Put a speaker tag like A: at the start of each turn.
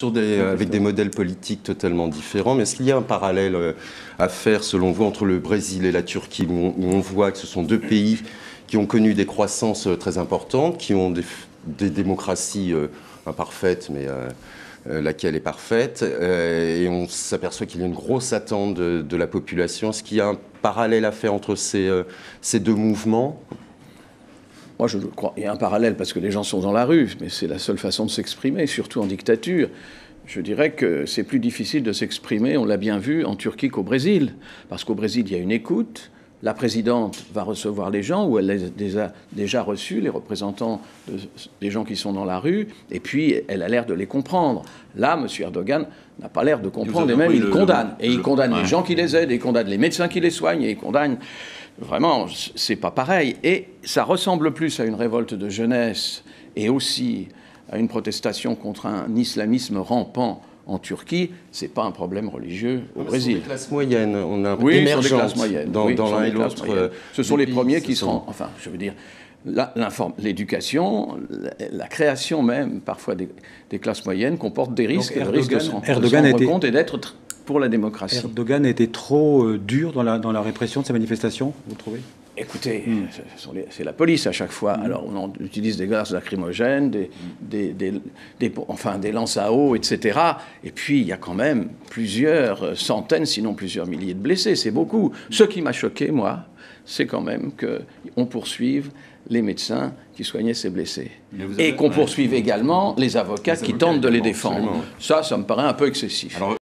A: Avec des modèles politiques totalement différents. Mais est-ce qu'il y a un parallèle à faire, selon vous, entre le Brésil et la Turquie, où on voit que ce sont deux pays qui ont connu des croissances très importantes, qui ont des démocraties imparfaites, mais laquelle est parfaite, et on s'aperçoit qu'il y a une grosse attente de la population. Est-ce qu'il y a un parallèle à faire entre ces deux mouvements ?
B: Moi, je crois qu'il y a un parallèle parce que les gens sont dans la rue, mais c'est la seule façon de s'exprimer, surtout en dictature. Je dirais que c'est plus difficile de s'exprimer, on l'a bien vu, en Turquie qu'au Brésil. Parce qu'au Brésil, il y a une écoute. La présidente va recevoir les gens, ou elle les a déjà reçus, les représentants des gens qui sont dans la rue, et puis elle a l'air de les comprendre. Là, M. Erdogan n'a pas l'air de comprendre, et même il condamne. Et il condamne les gens qui les aident, et il condamne les médecins qui les soignent, et il condamne... Vraiment, c'est pas pareil. Et ça ressemble plus à une révolte de jeunesse et aussi à une protestation contre un islamisme rampant en Turquie. C'est pas un problème religieux au Brésil.
A: Ce sont des classes moyennes, on a un peu
B: oui, ce sont des classes moyennes.
A: Dans l'un et l'autre.
B: Ce sont les premiers qui seront... Enfin, je veux dire, l'éducation, la création même, parfois des classes moyennes, comporte des risques.
C: Donc,
B: et le risque de se rendre compte et d'être pour la démocratie.
C: Erdogan a été trop dur dans la répression de ces manifestations, vous trouvez ?
B: Écoutez, c'est la police à chaque fois. Alors on utilise des gaz lacrymogènes, des lances à eau, etc. Et puis il y a quand même plusieurs centaines, sinon plusieurs milliers de blessés. C'est beaucoup. Ce qui m'a choqué, moi, c'est quand même qu'on poursuive les médecins qui soignaient ces blessés. Et qu'on poursuive également les avocats qui tentent de les défendre. Ça me paraît un peu excessif.